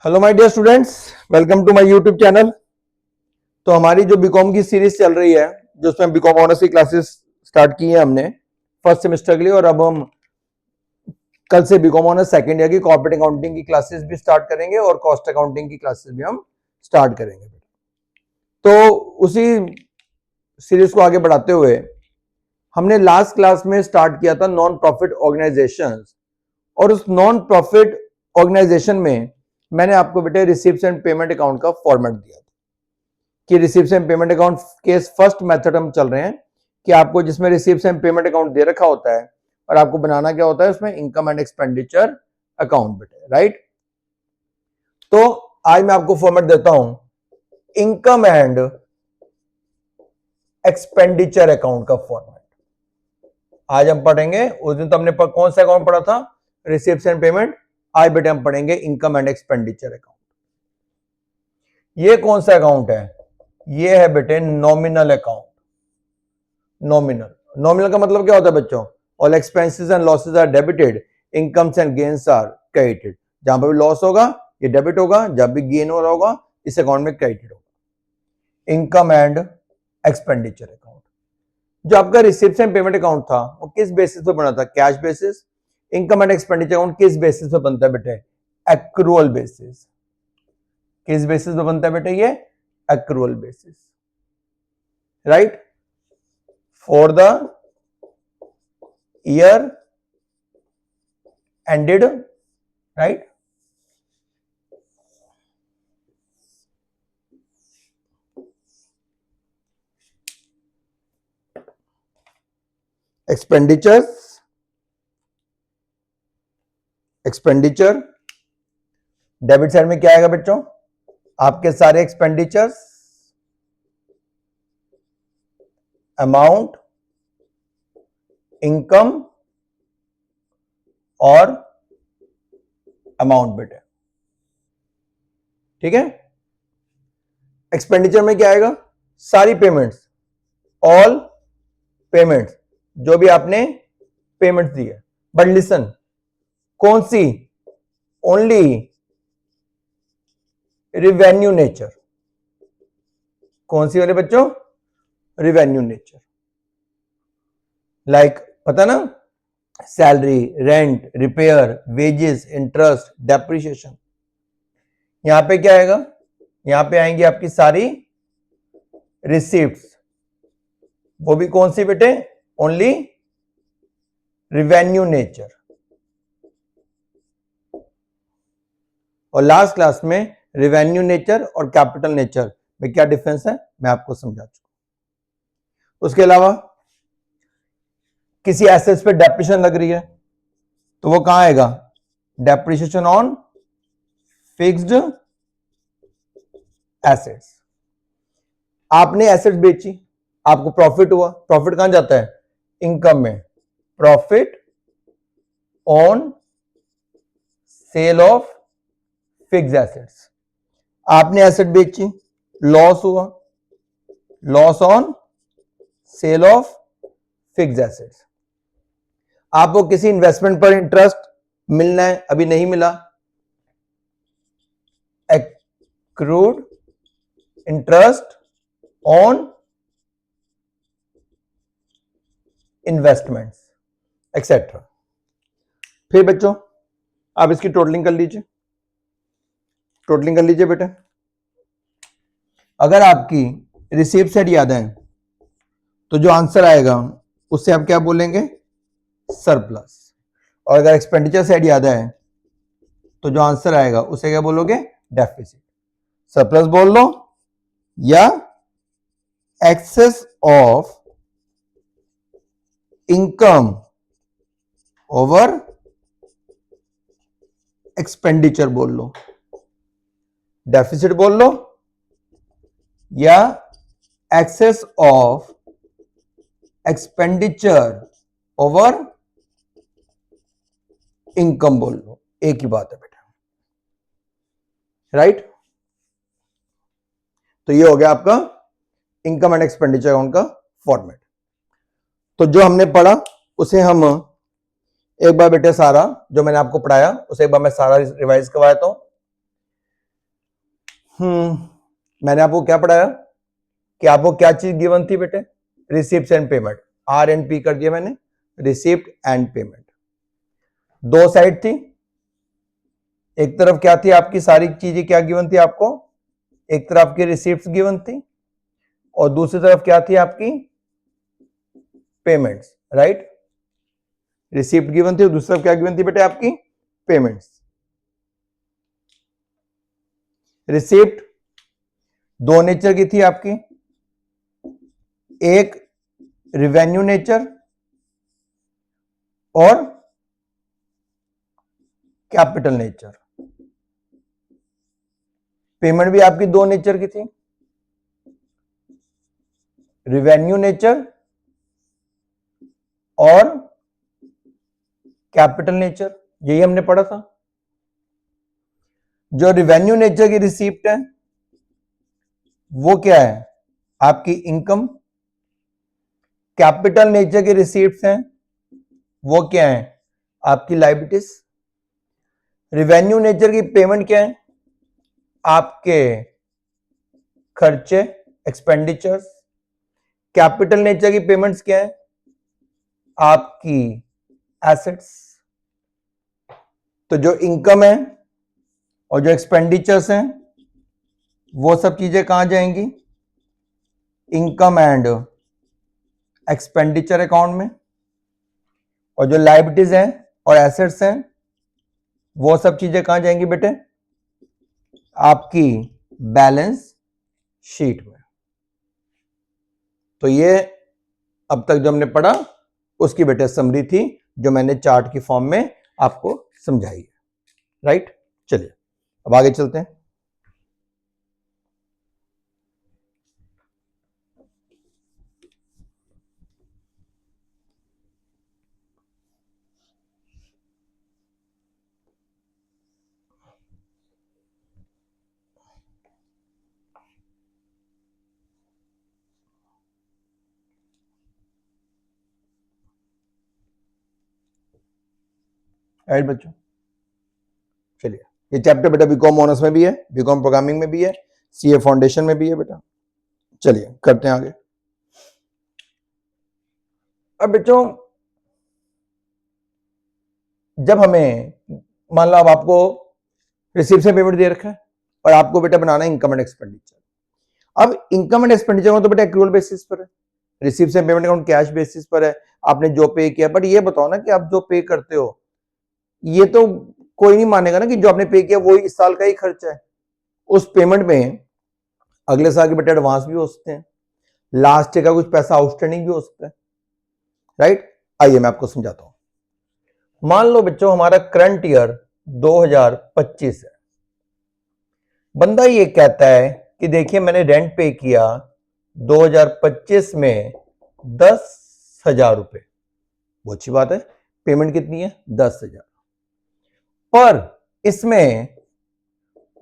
Hello my dear students, welcome to my YouTube channel. तो हमारी जो बीकॉम की सीरीज चल रही है, जो उसमें बीकॉम ऑनर्स की क्लासेस स्टार्ट की है हमने फर्स्ट सेमेस्टर के लिए, और अब हम कल से बीकॉम ऑनर्स सेकंड ईयर की कॉर्पोरेट अकाउंटिंग की क्लासेस भी स्टार्ट करेंगे और कॉस्ट अकाउंटिंग की क्लासेस भी हम स्टार्ट करेंगे। तो उसी सीरीज को आगे बढ़ाते हुए हमने लास्ट क्लास में स्टार्ट किया था नॉन प्रॉफिट ऑर्गेनाइजेशंस, और उस नॉन प्रॉफिट ऑर्गेनाइजेशन में मैंने आपको बेटे रिसीप्ट्स एंड पेमेंट अकाउंट का फॉर्मेट दिया था कि रिसीप्ट्स एंड पेमेंट अकाउंट के फर्स्ट मेथड हम चल रहे हैं कि आपको जिसमें रिसीप्ट्स एंड पेमेंट अकाउंट दे रखा होता है और आपको बनाना क्या होता है उसमें इनकम एंड एक्सपेंडिचर अकाउंट बेटे, राइट। तो आज मैं आपको फॉर्मेट देता हूं इनकम एंड एक्सपेंडिचर अकाउंट का फॉर्मेट। आज हम पढ़ेंगे, उस दिन तो हमने कौन सा अकाउंट पढ़ा था, रिसीप्ट्स एंड पेमेंट। आज बेटे हम पढ़ेंगे इनकम एंड एक्सपेंडिचर अकाउंट। ये कौन सा अकाउंट है? ये है बेटे नॉमिनल अकाउंट। नॉमिनल का मतलब क्या होता है बच्चों? All expenses and losses are debited, incomes and gains are credited. जहां पर भी लॉस होगा ये डेबिट होगा, जब भी गेन हो रहा होगा इस अकाउंट में क्रेडिटेड होगा। Income and expenditure account. जो आपका रिसिप्ट एंड पेमेंट अकाउंट था वो किस बेसिस पे बना था? Cash basis. Income and expenditure account किस बेसिस पे बनता है बेटे? Accrual basis. किस बेसिस पे बनता है बेटे? ये accrual basis, right, for the year ended, right. Expenditure debit side में क्या आएगा बच्चों? आपके सारे एक्सपेंडिचर्स, अमाउंट, इनकम और अमाउंट बेटे, ठीक है। एक्सपेंडिचर में क्या आएगा? सारी पेमेंट्स, ऑल पेमेंट्स, जो भी आपने पेमेंट्स दी है। बट लिसन, कौन सी? Only revenue nature. कौन सी वाले बच्चों? Revenue nature. लाइक पता ना, salary, rent, repair, wages, interest, depreciation. यहां पे क्या आएगा? यहां पे आएंगी आपकी सारी रिसीप्ट्स। वो भी कौन सी बेटे? Only revenue nature. और लास्ट क्लास में रिवेन्यू नेचर और कैपिटल नेचर में क्या डिफरेंस है मैं आपको समझा चुका। उसके अलावा किसी एसेट्स पे डेप्रिसिएशन लग रही है तो वो कहां आएगा? Depreciation on fixed assets. आपने एसेट्स बेची, आपको प्रॉफिट हुआ, प्रॉफिट कहां जाता है? इनकम में। Profit on sale of fixed assets. आपने एसेट बेची, लॉस हुआ, loss on sale of fixed assets. आपको किसी इन्वेस्टमेंट पर इंटरेस्ट मिलना है, अभी नहीं मिला, accrued interest on investments etcetera. फिर बच्चों आप इसकी टोटलिंग कर लीजिए, टोटलिंग कर लीजिए बेटा। अगर आपकी रिसीप्ट साइड याद है तो जो आंसर आएगा उससे आप क्या बोलेंगे? सरप्लस। और अगर एक्सपेंडिचर साइड याद है तो जो आंसर आएगा उसे क्या बोलोगे? डेफिसिट। सरप्लस बोल लो या excess of income over expenditure बोल लो, डेफिसिट बोल लो या excess of expenditure over income बोल लो, एक ही बात है बेटा, राइट। तो ये हो गया आपका इनकम एंड एक्सपेंडिचर अकाउंट का फॉर्मेट। तो जो हमने पढ़ा उसे हम एक बार बेटे सारा जो मैंने आपको पढ़ाया उसे एक बार मैं सारा रिवाइज करवाता हूं। मैंने आपको क्या पढ़ाया कि आपको क्या चीज गिवन थी बेटे? Receipt and payment. R and P कर दिया मैंने, रिसिप्ट एंड पेमेंट। दो साइड थी, एक तरफ क्या थी आपकी, सारी चीजें क्या गिवन थी आपको? एक तरफ आपकी रिसिप्ट गिवन थी और दूसरी तरफ क्या थी आपकी? Payments, right? रिसिप्ट गिवन थी और दूसरी तरफ क्या गिवन थी बेटे आपकी? पेमेंट्स। रिसिप्ट दो नेचर की थी आपकी, एक रिवेन्यू नेचर और कैपिटल नेचर। पेमेंट भी आपकी दो नेचर की थी, रिवेन्यू नेचर और कैपिटल नेचर। यही हमने पढ़ा था। जो रिवेन्यू नेचर की रिसीप्ट है वो क्या है? आपकी इनकम। कैपिटल नेचर की रिसीप्ट हैं वो क्या है? आपकी लायबिलिटीज। रिवेन्यू नेचर की पेमेंट क्या है? आपके खर्चे, एक्सपेंडिचर्स। कैपिटल नेचर की पेमेंट्स क्या है? आपकी एसेट्स। तो जो इनकम है और जो एक्सपेंडिचर्स हैं वो सब चीजें कहां जाएंगी? इनकम एंड एक्सपेंडिचर अकाउंट में। और जो लायबिलिटीज हैं और एसेट्स हैं वो सब चीजें कहां जाएंगी बेटे? आपकी बैलेंस शीट में। तो ये अब तक जो हमने पढ़ा उसकी बेटे समरी थी जो मैंने चार्ट की फॉर्म में आपको समझाई है, राइट? चलिए अब आगे चलते हैं। राइट बच्चों, चलिए ये चैप्टर बेटा बीकॉम ऑनर्स में भी है, बीकॉम प्रोग्रामिंग में भी है, सीए फाउंडेशन में भी है बेटा। चलिए करते हैं आगे। अब बच्चों जब हमें मान लो अब आपको रिसीप्ट से पेमेंट दे रखा है और आपको बेटा बनाना है इनकम एंड एक्सपेंडिचर। अब इनकम एंड एक्सपेंडिचर तो बेटा एक्रूअल बेसिस पर है, रिसीप्ट से पेमेंट अकाउंट कैश बेसिस पर है, आपने जो पे किया। बट ये बताओ ना कि आप जो पे करते हो ये तो कोई नहीं मानेगा ना कि जो आपने पे किया वो इस साल का ही खर्चा है। उस पेमेंट में अगले साल के बेटे एडवांस भी हो सकते हैं, लास्ट ईयर का कुछ पैसा आउटस्टैंडिंग भी हो सकता है, राइट? आइए मैं आपको समझाता हूं। मान लो बच्चों हमारा करंट ईयर 2025 है। बंदा ये कहता है कि देखिए मैंने रेंट पे किया 2025 में 10,000 रुपए। वो अच्छी बात है, पेमेंट कितनी है? 10,000। पर इसमें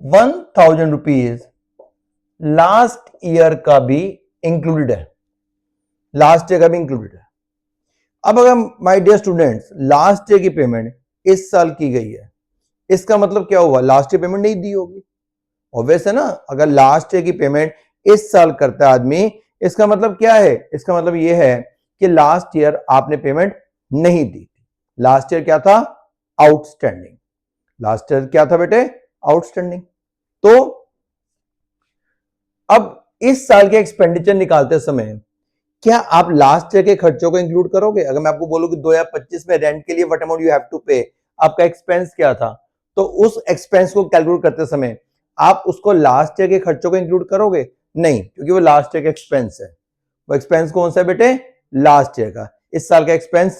1,000 रुपीज लास्ट ईयर का भी इंक्लूडेड है, लास्ट ईयर का भी इंक्लूडेड है। अब अगर my dear students last year की पेमेंट इस साल की गई है, इसका मतलब क्या हुआ? लास्ट ईयर पेमेंट नहीं दी होगी। ऑब्वियस है ना, अगर लास्ट ईयर की पेमेंट इस साल करता है आदमी, इसका मतलब क्या है? इसका मतलब यह है कि लास्ट ईयर आपने पेमेंट नहीं दी थी। लास्ट ईयर क्या था? आउटस्टैंडिंग। लास्ट ईयर क्या था बेटे? आउटस्टैंडिंग। तो अब इस साल के एक्सपेंडिचर निकालते समय क्या आप लास्ट ईयर के खर्चों को इंक्लूड करोगे? अगर मैं आपको बोलूं कि 2025 में रेंट के लिए what amount you have to pay, आपका एक्सपेंस क्या था, तो उस एक्सपेंस को कैलकुलेट करते समय आप उसको लास्ट ईयर के खर्चों को इंक्लूड करोगे? नहीं, क्योंकि वो लास्ट ईयर का एक्सपेंस है। वो एक्सपेंस कौन सा है बेटे? लास्ट ईयर का, इस साल का एक्सपेंस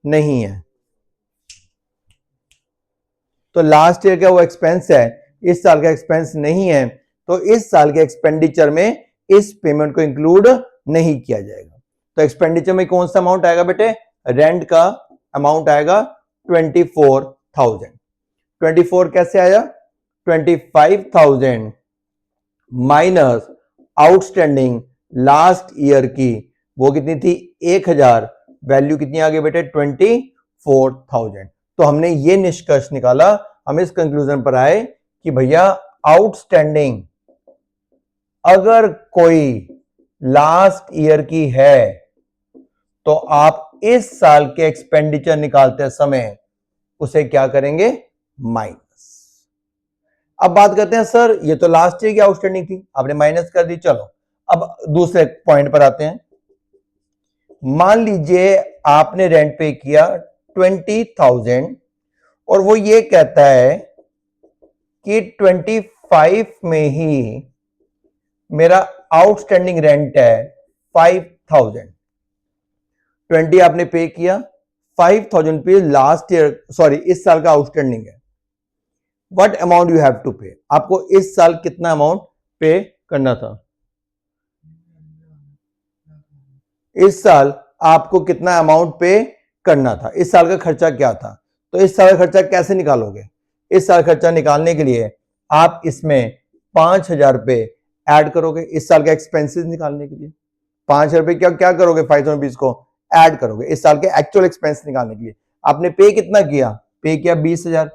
नहीं है। तो लास्ट ईयर का वो एक्सपेंस है, इस साल का एक्सपेंस नहीं है, तो इस साल के एक्सपेंडिचर में इस पेमेंट को इंक्लूड नहीं किया जाएगा। तो एक्सपेंडिचर में कौन सा अमाउंट आएगा बेटे? रेंट का अमाउंट आएगा 24,000। 24 कैसे आया? 25,000 माइनस आउटस्टैंडिंग लास्ट ईयर की, वो कितनी थी? 1,000। वैल्यू कितनी आ गई बेटे? 24,000। तो हमने ये निष्कर्ष निकाला, हम इस कंक्लूजन पर आए कि भैया आउटस्टैंडिंग अगर कोई लास्ट ईयर की है तो आप इस साल के एक्सपेंडिचर निकालते समय उसे क्या करेंगे, माइनस। अब बात करते हैं सर ये तो लास्ट ईयर की आउटस्टैंडिंग थी, आपने माइनस कर दी। चलो अब दूसरे पॉइंट पर आते हैं। मान लीजिए आपने रेंट पे किया 20,000 और वो ये कहता है कि 25 में ही मेरा आउटस्टैंडिंग रेंट है 5,000। 20 आपने पे किया, 5,000 पे लास्ट ईयर सॉरी इस साल का आउटस्टैंडिंग है। What amount you have to pay, आपको इस साल कितना अमाउंट पे करना था? इस साल आपको कितना अमाउंट पे करना था, इस साल का खर्चा क्या था? तो इस साल का खर्चा कैसे निकालोगे? इस साल खर्चा निकालने के लिए आप इसमें 5,000 रुपए ऐड करोगे इस साल के एक्सपेंसेस निकालने के लिए। 5,000 रुपए क्या क्या करोगे, 5,000 रुपीज को ऐड करोगे इस साल के एक्चुअल एक्सपेंस निकालने के लिए। आपने पे कितना किया, पे किया 20,000,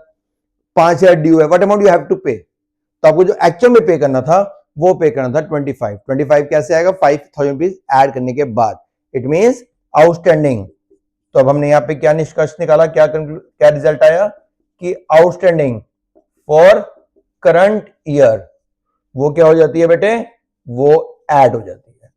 5,000 ड्यू है, what amount you have to pay. तो आपको जो एक्चुअल में पे करना था वो पे करना था 25। 25 कैसे आएगा, 5,000 रुपीज ऐड करने के बाद, इट मींस आउटस्टैंडिंग। तो अब हमने यहाँ पे क्या निष्कर्ष निकाला, क्या रिजल्ट आया कि आउटस्टैंडिंग फॉर करंट ईयर वो क्या हो जाती है बेटे, वो ऐड हो जाती है।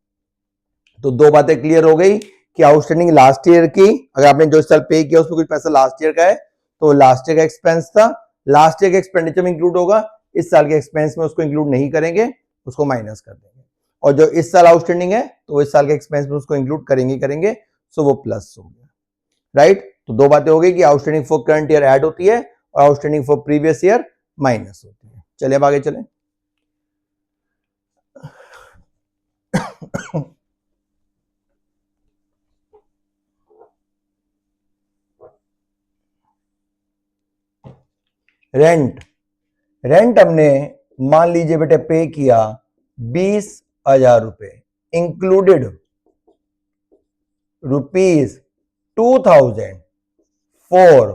तो दो बातें क्लियर हो गई कि आउटस्टैंडिंग लास्ट ईयर की, अगर आपने जो साल पे किया उसमें कुछ पैसा लास्ट ईयर का है तो लास्ट ईयर का एक्सपेंस था, लास्ट ईयर के एक्सपेंडिचर में इंक्लूड होगा, इस साल के एक्सपेंस में उसको इंक्लूड नहीं करेंगे, उसको माइनस कर देंगे। और जो इस साल आउटस्टैंडिंग है तो इस साल के एक्सपेंस में उसको इंक्लूड करेंगे, सो वो प्लस हो गया, राइट। तो दो बातें हो गई कि outstanding for current year add होती है और outstanding for previous year minus होती है। चलिए अब आगे चलें। रेंट हमने मान लीजिए बेटे पे किया 20,000 रुपए, इंक्लूडेड रुपीज 2,000 फॉर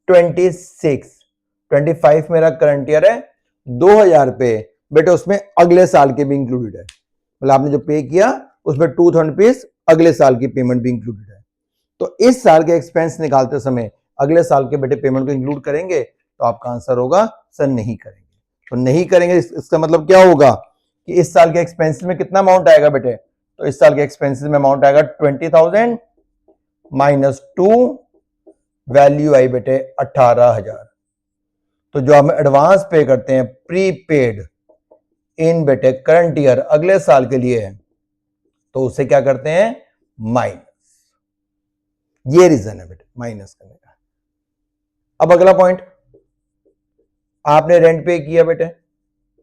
25 मेरा करंट ईयर है, 2,000 रुपए बेटे उसमें अगले साल के भी इंक्लूडेड है, मतलब आपने जो पे किया उसमें 2,000 रुपीज अगले साल की पेमेंट भी इंक्लूडेड है। तो इस साल के एक्सपेंस निकालते समय अगले साल के बेटे पेमेंट को इंक्लूड करेंगे, तो आपका आंसर होगा सर नहीं करेंगे। तो नहीं करेंगे इसका मतलब क्या होगा कि इस साल के एक्सपेंसेस में कितना अमाउंट आएगा बेटे, तो इस साल के एक्सपेंसेस में अमाउंट आएगा 20,000 माइनस 2, वैल्यू आई बेटे 18,000। तो जो हम एडवांस पे करते हैं प्रीपेड इन बेटे करंट ईयर अगले साल के लिए, तो उसे क्या करते हैं, माइनस। ये रीजन है बेटे माइनस करने का। अब अगला पॉइंट, आपने रेंट पे किया बेटे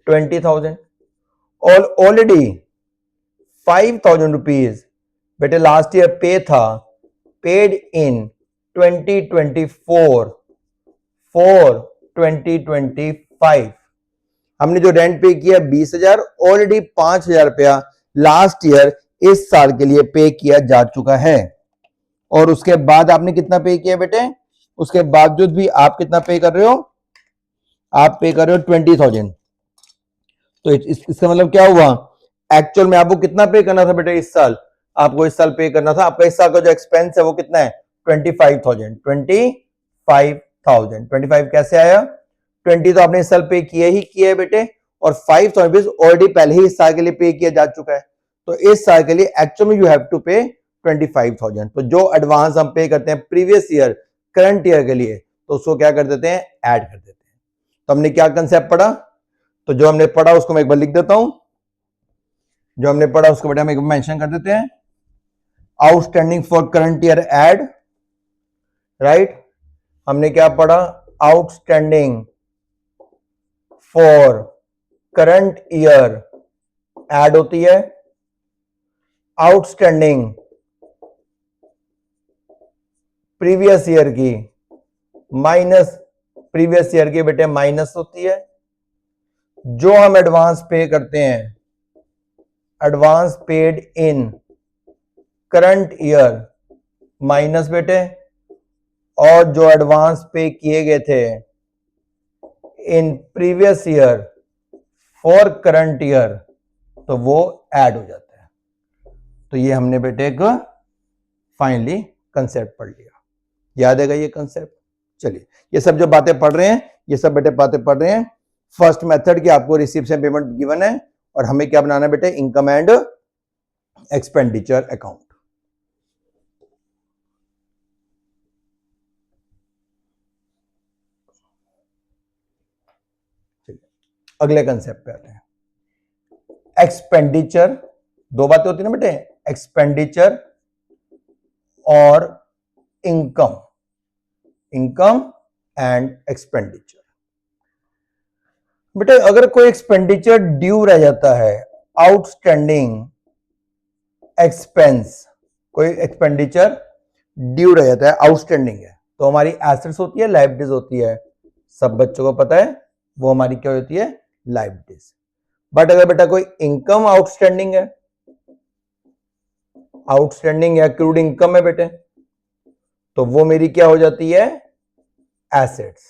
20,000 और ऑलरेडी 5,000 रुपीज बेटे लास्ट ईयर पे था, पेड इन 2024 फॉर 2025। हमने जो रेंट पे किया 20,000, ऑलरेडी 5,000 रुपया लास्ट ईयर इस साल के लिए पे किया जा चुका है। और उसके बाद आपने कितना पे किया बेटे, उसके बावजूद भी आप कितना पे कर रहे हो, आप पे कर रहे हो 20,000। तो इसका मतलब क्या हुआ, एक्चुअल में आपको कितना पे करना था बेटे इस साल, आपको इस साल पे करना था, आपका इस साल का जो एक्सपेंस है वो कितना है 25,000। 25 कैसे आया, 20 तो आपने इस साल पे किए ही किए बेटे, और 5,000 ऑलरेडी पहले ही इस साल के लिए पे किया जा चुका है। तो इस साल के लिए एक्चुअली यू हैव टू पे 25,000। तो जो एडवांस हम पे करते हैं प्रीवियस ईयर करंट ईयर के लिए, तो उसको क्या कर देते हैं, ऐड कर देते हैं। तो हमने क्या कंसेप्ट पढ़ा, तो जो हमने पढ़ा उसको मैं एक बार लिख देता हूं, जो हमने पढ़ा उसको बेटा हम एक बार मेंशन कर देते हैं। Outstanding for current year add, right. हमने क्या पढ़ा, outstanding for current year add होती है, आउटस्टैंडिंग प्रीवियस ईयर की माइनस प्रीवियस ईयर की बेटे माइनस होती है। जो हम एडवांस पे करते हैं, advance paid in current year minus बेटे, और जो एडवांस पे किए गए थे in previous year for current year तो वो ऐड हो जाता है। तो ये हमने बेटे एक फाइनली कंसेप्ट पढ़ लिया, याद है ये कंसेप्ट। चलिए ये सब जो बातें पढ़ रहे हैं, ये सब बेटे बातें पढ़ रहे हैं फर्स्ट मेथड की। आपको रिसीप्ट एंड पेमेंट गिवन है और हमें क्या बनाना है बेटे, इनकम एंड एक्सपेंडिचर अकाउंट। अगले कंसेप्ट पे आते हैं, एक्सपेंडिचर। दो बातें होती है ना बेटे, एक्सपेंडिचर और इनकम, इनकम एंड एक्सपेंडिचर। बेटे अगर कोई एक्सपेंडिचर ड्यू रह जाता है, आउटस्टैंडिंग एक्सपेंस, कोई एक्सपेंडिचर ड्यू रह जाता है, आउटस्टैंडिंग है, तो हमारी एसेट्स होती है, लायबिलिटीज होती है। सब बच्चों को पता है वो हमारी क्या होती है, लायबिलिटीज। बट अगर बेटा कोई इनकम आउटस्टैंडिंग है, आउटस्टैंडिंग या एक्रूड इनकम है बेटे, तो वो मेरी क्या हो जाती है, एसेट्स।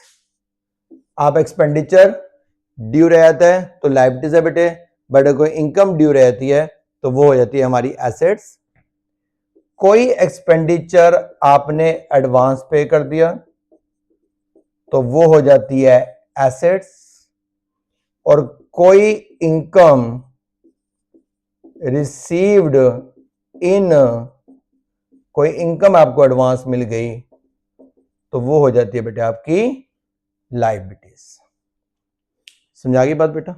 आप एक्सपेंडिचर ड्यू रहता है तो लायबिलिटीज है बेटे, बट अगर कोई इनकम ड्यू रहती है तो वो हो जाती है हमारी एसेट्स। कोई एक्सपेंडिचर आपने एडवांस पे कर दिया तो वो हो जाती है एसेट्स, और कोई इनकम रिसीव्ड इन, कोई इनकम आपको एडवांस मिल गई तो वो हो जाती है बेटा आपकी लायबिलिटीज। समझा गई बात बेटा?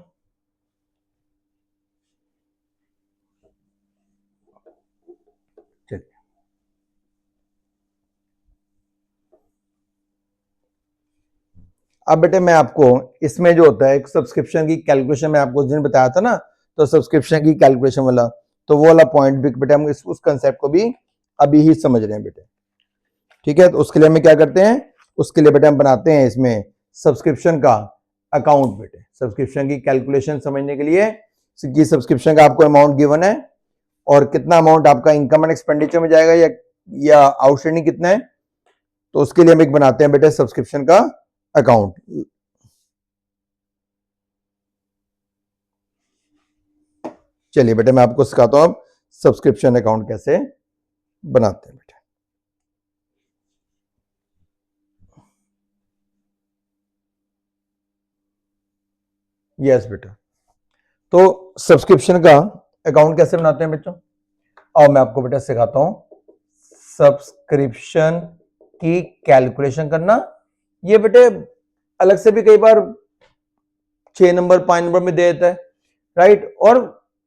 चलिए अब बेटे मैं आपको इसमें जो होता है एक सब्सक्रिप्शन की कैलकुलेशन में आपको उस दिन बताया था ना, तो सब्सक्रिप्शन की कैलकुलेशन वाला, तो वो वाला पॉइंट भी बेटे हम उस कंसेप्ट को भी अभी ही समझ रहे हैं बेटे। ठीक है, तो उसके लिए हम क्या करते हैं, उसके लिए बेटे हम बनाते हैं इसमें सब्सक्रिप्शन का अकाउंट बेटे। सब्सक्रिप्शन की कैलकुलेशन समझने के लिए कि सब्सक्रिप्शन का आपको अमाउंट गिवन है और कितना अमाउंट आपका इनकम एंड एक्सपेंडिचर में जाएगा या आउटस्टैंडिंग कितना है, तो उसके लिए हम एक बनाते हैं बेटे सब्सक्रिप्शन का अकाउंट। चलिए बेटे मैं आपको सिखाता हूं अब सब्सक्रिप्शन अकाउंट कैसे बनाते हैं बेटे। यस बेटा, तो सब्सक्रिप्शन का अकाउंट कैसे बनाते हैं बच्चों, और मैं आपको बेटा सिखाता हूं सब्सक्रिप्शन की कैलकुलेशन करना। ये बेटे अलग से भी कई बार 6 नंबर 5 नंबर में दे देता है, राइट, और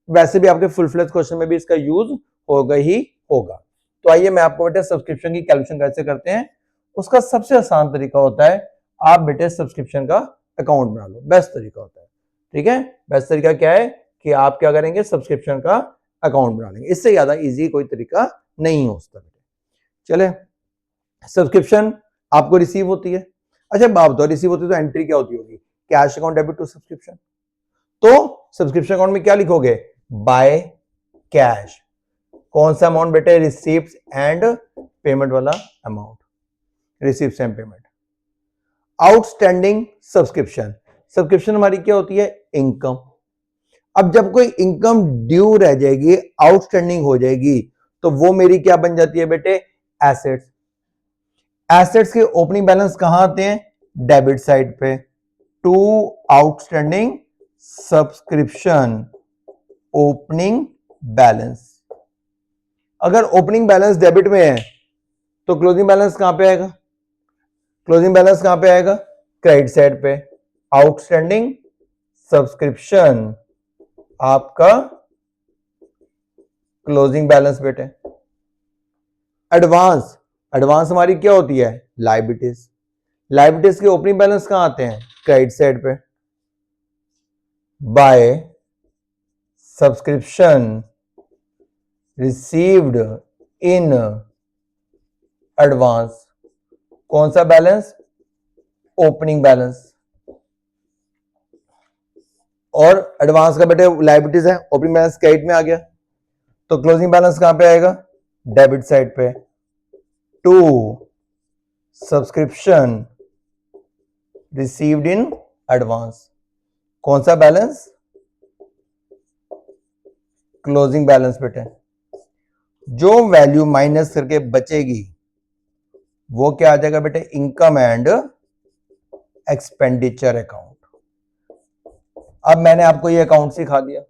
वैसे भी आपके फुल फ्लेज क्वेश्चन में भी इसका यूज होगा ही होगा। तो आइए मैं आपको बेटे सब्सक्रिप्शन की कैलकुलेशन कैसे करते हैं, उसका सबसे आसान तरीका होता है आप बेटे सब्सक्रिप्शन का अकाउंट बना लो, बेस्ट तरीका होता है। ठीक है, बेस्ट तरीका क्या है कि आप क्या करेंगे, सब्सक्रिप्शन का अकाउंट बना लेंगे, इससे ज्यादा इजी कोई तरीका नहीं हो सकता। चले, सब्सक्रिप्शन आपको रिसीव होती है। अच्छा बात बताओ, रिसीव होती है तो एंट्री क्या होती होगी, cash account debit to subscription. तो सब्सक्रिप्शन अकाउंट में क्या लिखोगे, बाय कैश। कौन सा अमाउंट बेटे, रिसीप्ट एंड पेमेंट वाला amount, receipt and payment. Outstanding subscription, subscription हमारी क्या होती है, इनकम। अब जब कोई इनकम ड्यू रह जाएगी, आउटस्टैंडिंग हो जाएगी, तो वो मेरी क्या बन जाती है बेटे, एसेट्स। एसेट्स के ओपनिंग बैलेंस कहां आते हैं, डेबिट साइड पे, to outstanding subscription opening balance. अगर ओपनिंग बैलेंस डेबिट में है तो क्लोजिंग बैलेंस कहां पे आएगा, क्लोजिंग बैलेंस कहां पे आएगा, क्रेडिट साइड पे। आउटस्टैंडिंग सब्सक्रिप्शन आपका क्लोजिंग बैलेंस बेटे। एडवांस, एडवांस हमारी क्या होती है, लायबिलिटीज। लायबिलिटीज के ओपनिंग बैलेंस कहां आते हैं, क्रेडिट साइड पे। By subscription received in advance, कौन सा बैलेंस, ओपनिंग बैलेंस। और एडवांस का बेटे लायबिलिटीज है, ओपनिंग बैलेंस क्रेडिट में आ गया, तो क्लोजिंग बैलेंस कहां पे आएगा, डेबिट साइड पे। To subscription received in advance, कौन सा बैलेंस, क्लोजिंग बैलेंस बेटे, जो वैल्यू माइनस करके बचेगी वो क्या आ जाएगा बेटे, इनकम एंड एक्सपेंडिचर अकाउंट। अब मैंने आपको ये अकाउंट सिखा दिया।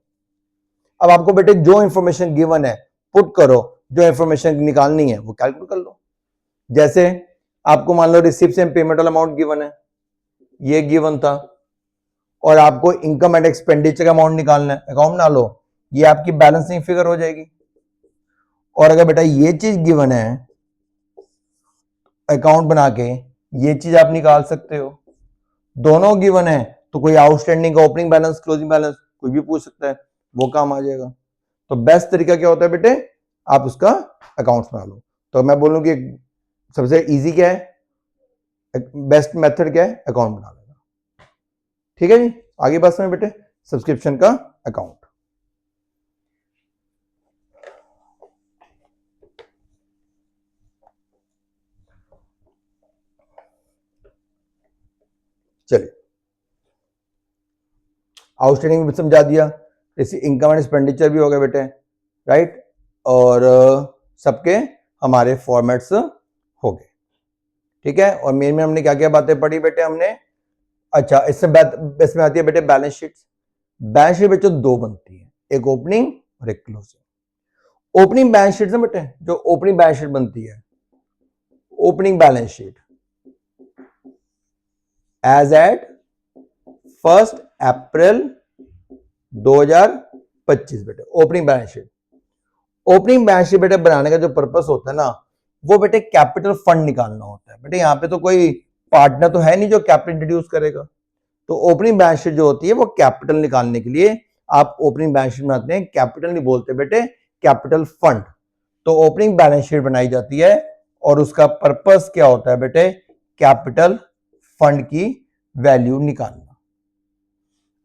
अब आपको बेटे जो इंफॉर्मेशन गिवन है पुट करो, जो इंफॉर्मेशन निकालनी है वो कैलकुलेट कर लो। जैसे आपको मान लो रिसिप्ट एंड पेमेंट वाला अमाउंट गिवन है, ये गिवन था, और आपको इनकम एंड एक्सपेंडिचर का अमाउंट निकालना है, अकाउंट बना लो, ये आपकी बैलेंसिंग फिगर हो जाएगी। और अगर बेटा ये चीज गिवन है, अकाउंट बना के ये चीज आप निकाल सकते हो। दोनों गिवन है तो कोई आउटस्टैंडिंग का ओपनिंग बैलेंस, क्लोजिंग बैलेंस कोई भी पूछ सकता है, वो काम आ जाएगा। तो बेस्ट तरीका क्या होता है बेटे, आप उसका अकाउंट्स बना लो। तो मैं बोलूं कि सबसे इजी क्या है, बेस्ट मेथड क्या है, अकाउंट बना लेना। ठीक है जी, आगे बात समझ बेटे, सब्सक्रिप्शन का अकाउंट। चलिए, आउटस्टैंडिंग भी समझा दिया, जैसे इनकम एंड एक्सपेंडिचर भी हो गए बेटे, राइट, और सबके हमारे फॉर्मेट्स हो गए। ठीक है, और मेन में हमने क्या क्या बातें पढ़ी बेटे हमने, अच्छा इसमें आती है बेटे बैलेंस शीट। बैलेंस शीट बेटे दो बनती है, एक ओपनिंग और एक क्लोजिंग। ओपनिंग बैलेंस शीट से बेटे, जो ओपनिंग बैलेंस शीट बनती है, opening balance sheet as at 1 April 2025 बेटे, opening balance sheet. Opening balance sheet बेटे बनाने का जो पर्पस होता है ना, वो बेटे कैपिटल फंड निकालना होता है। बेटे यहाँ पे तो कोई पार्टनर तो है नहीं जो कैपिटल इंट्रोड्यूस करेगा, तो ओपनिंग बैलेंस शीट जो होती है वो कैपिटल निकालने के लिए आप ओपनिंग बैलेंस शीट बनाते हैं। कैपिटल नहीं बोलते बेटे, कैपिटल फंड। तो ओपनिंग बैलेंस शीट बनाई जाती है और उसका पर्पस क्या होता है बेटे, कैपिटल फंड की वैल्यू निकालना।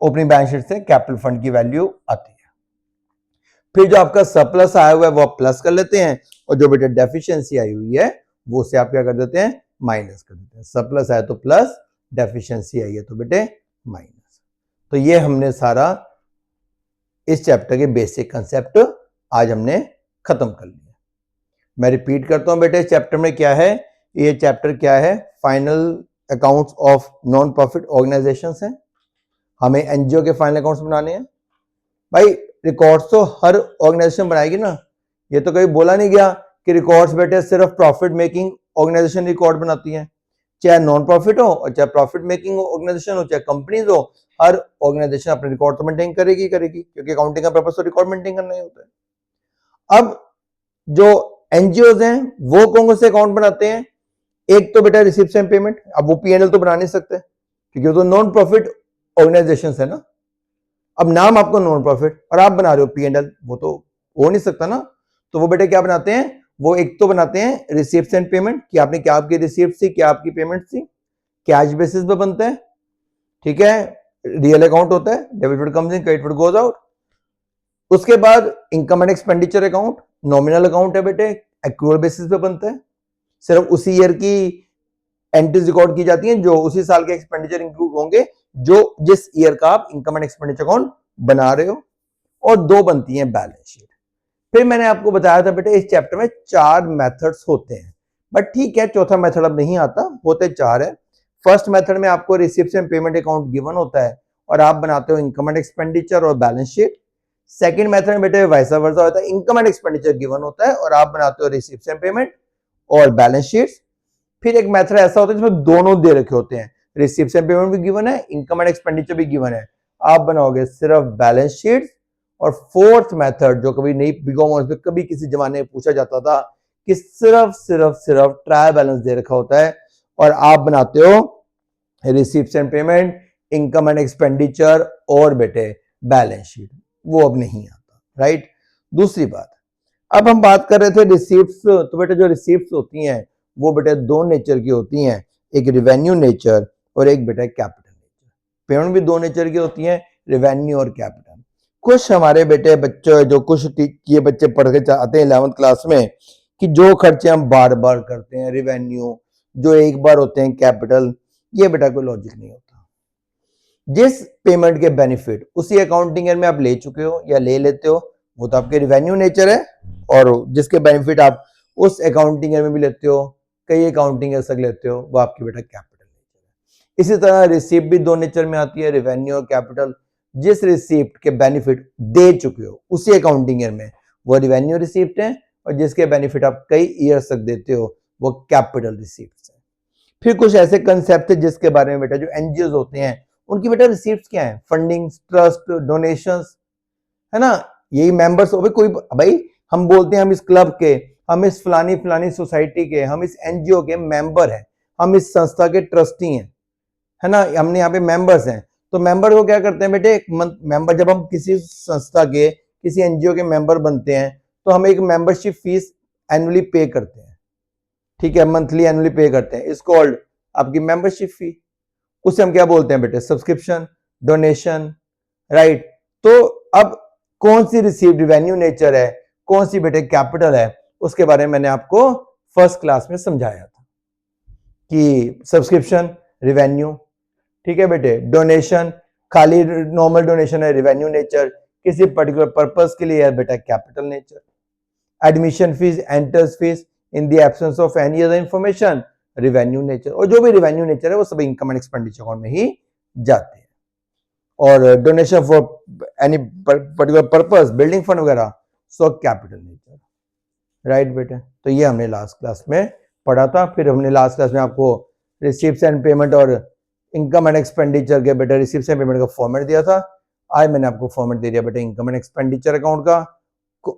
ओपनिंग बैलेंस शीट से कैपिटल फंड की वैल्यू आती है। फिर जो आपका सरप्लस आया हुआ है वो आप प्लस कर लेते हैं, और जो बेटे डेफिशिएंसी आई हुई है वो से आप क्या कर देते हैं, माइनस कर देते हैं। सरप्लस आया तो प्लस, डेफिशिएंसी आई है तो बेटे माइनस। तो ये हमने सारा इस चैप्टर के बेसिक कंसेप्ट आज हमने खत्म कर लिया। मैं रिपीट करता हूं बेटे, चैप्टर में क्या है, ये चैप्टर क्या है, final accounts of non profit organisations है। हमें एनजीओ के फाइनल अकाउंट्स बनाने हैं। भाई रिकॉर्ड्स तो हर ऑर्गेनाइजेशन बनाएगी ना, ये तो कभी बोला नहीं गया कि रिकॉर्ड्स बेटे सिर्फ प्रॉफिट मेकिंग ऑर्गेनाइजेशन रिकॉर्ड बनाती हैं। चाहे नॉन प्रॉफिट हो और चाहे प्रॉफिट मेकिंग ऑर्गेनाइजेशन हो, चाहे कंपनीज हो, हर ऑर्गेनाइजेशन अपने रिकॉर्ड तो मेंटेन करेगी क्योंकि अकाउंटिंग का पर्पस तो रिकॉर्ड मेंटेन करना ही होता है। अब जो एनजीओज हैं वो कौन से अकाउंट बनाते हैं, एक तो बेटा रिसिप्ट एंड पेमेंट। अब वो पीएनएल तो बना नहीं सकते क्योंकि वो तो नॉन प्रॉफिट ऑर्गेनाइजेशन है ना। अब नाम आपको नॉन प्रॉफिट और आप बना रहे हो पीएनएल, वो तो हो नहीं सकता ना। तो वो बेटे क्या बनाते हैं, वो एक तो बनाते हैं रिसिप्ट एंड पेमेंट, कि आपने क्या आपकी रिसिप्ट थी, क्या आपकी पेमेंट थी, कैश बेसिस पे बनता है। ठीक है, रियल अकाउंट होता है, debit comes in, credit goes out. उसके बाद income and expenditure account, nominal account है बेटे, एक्रूअल बेसिस पे बनता है। सिर्फ उसी ईयर की एंट्रीज रिकॉर्ड की जाती हैं जो उसी साल के एक्सपेंडिचर इंक्लूड होंगे, जो जिस ईयर का आप इनकम एंड एक्सपेंडिचर अकाउंट बना रहे हो। और दो बनती हैं बैलेंस शीट। फिर मैंने आपको बताया था बेटे इस चैप्टर में 4 मेथड्स होते हैं, बट ठीक है चौथा मेथड अब नहीं आता, होते 4 है। फर्स्ट मेथड में आपको receipt and payment account given होता है और आप बनाते हो इनकम एंड एक्सपेंडिचर और बैलेंस शीट। सेकंड मेथड में बेटे वैसा वर्सा होता है, इनकम एंड एक्सपेंडिचर गिवन होता है और आप बनाते हो रिसिप्ट एंड पेमेंट और बैलेंस शीट्स। फिर एक मेथड ऐसा होता है जिसमें दोनों दे रखे होते हैं, रिसिप्ट एंड पेमेंट भी गिवन है, इनकम एंड एक्सपेंडिचर भी गिवन है, आप बनाओगे सिर्फ बैलेंस शीट। और फोर्थ मेथड जो कभी नहीं बीकॉम में कभी किसी जमाने में पूछा जाता था कि सिर्फ ट्रायल बैलेंस दे रखा होता है और आप बनाते हो receipt and payment, income and expenditure और बेटे बैलेंस शीट, वो अब नहीं आता, राइट। दूसरी बात, अब हम बात कर रहे थे रिसिप्ट्स, तो बेटे जो रिसिप्ट्स होती हैं वो बेटे दो नेचर की होती हैं, एक रिवेन्यू नेचर और एक बेटा कैपिटल नेचर। पेमेंट भी दो नेचर की होती हैं, रिवेन्यू और कैपिटल। कुछ हमारे बेटे बच्चे जो कुछ ये बच्चे पढ़ के चाहते हैं 11th क्लास में कि जो खर्चे हम बार बार करते हैं रिवेन्यू, जो एक बार होते हैं कैपिटल, ये बेटा कोई लॉजिक नहीं होता। जिस पेमेंट के बेनिफिट उसी अकाउंटिंग ईयर में आप ले चुके हो या ले लेते हो वो तो आपके रिवेन्यू नेचर है, और जिसके बेनिफिट आप उस अकाउंटिंग ईयर में भी लेते हो, कई अकाउंटिंग ईयर तक लेते हो, वो आपकी बेटा कैपिटल नेचर है। इसी तरह रिसीप्ट भी दो नेचर में आती है, रिवेन्यू और कैपिटल। जिस रिसीप्ट के बेनिफिट दे चुके हो उसी अकाउंटिंग ईयर में, वो रिवेन्यू रिसीप्ट है, और जिसके बेनिफिट आप कई ईयर्स तक देते हो वो कैपिटल रिसीप्ट है। फिर कुछ ऐसे कंसेप्ट है जिसके बारे में बेटा जो एनजीओ होते हैं उनकी बेटा रिसीप्ट क्या है, फंडिंग, ट्रस्ट, डोनेशंस, है ना, यही मेंबर्स हो। कोई भाई हम बोलते हैं हम इस क्लब के, हम इस फलानी फलानी सोसाइटी के, हम इस एनजीओ के मेंबर हैं, हम इस संस्था के ट्रस्टी हैं, है ना, हमने यहाँ पे मेंबर्स हैं। तो मेंबर को क्या करते हैं बेटे, एक मेंबर, जब हम किसी संस्था के, किसी एनजीओ के मेंबर बनते हैं तो हम एक मेंबरशिप फीस एनुअली पे करते हैं, ठीक है, मंथली एनुअली पे करते हैं, इस कॉल्ड आपकी मेंबरशिप फी। उसे हम क्या बोलते हैं बेटे, सब्सक्रिप्शन, डोनेशन, राइट। तो अब कौन सी रिसीव्ड रिवेन्यू नेचर है, कौन सी बेटे कैपिटल है, उसके बारे में मैंने आपको फर्स्ट क्लास में समझाया था कि सब्सक्रिप्शन रिवेन्यू, ठीक है बेटे, डोनेशन खाली नॉर्मल डोनेशन है, रिवेन्यू नेचर, किसी पर्टिकुलर पर्पस के लिए है बेटा capital nature. Admission fees, entrance fees in the absence of any other information, revenue nature. और जो भी रिवेन्यू नेचर है वो सब इनकम एंड एक्सपेंडिचर अकाउंट में ही जाते हैं। और donation for any particular purpose, building fund वगैरह, सो कैपिटल नेचर, राइट बेटे। तो ये हमने लास्ट क्लास में पढ़ा था। फिर हमने लास्ट क्लास में आपको रिसीप्ट्स एंड पेमेंट और इनकम एंड एक्सपेंडिचर के बेटा रिसीप्ट्स एंड पेमेंट का फॉर्मेट दिया था। आज मैंने आपको फॉर्मेट दे दिया बेटे इनकम एंड एक्सपेंडिचर अकाउंट का,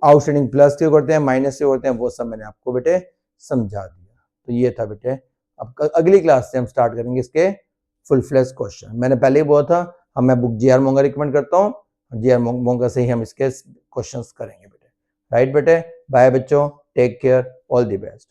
आउटस्टैंडिंग प्लस क्यों करते हैं, माइनस क्यों करते हैं, वो सब मैंने आपको बेटे समझा दिया। तो ये था बेटे। अब अगली क्लास से हम स्टार्ट करेंगे इसके फुल फ्लेश क्वेश्चन। मैंने पहले ही बोला था हम, मैं बुक जीआर मोंगा रिकमेंड करता हूँ, जीआर मोंगा से ही हम इसके क्वेश्चंस करेंगे बेटे, राइट बेटे। बाय बच्चों, take care, all the best.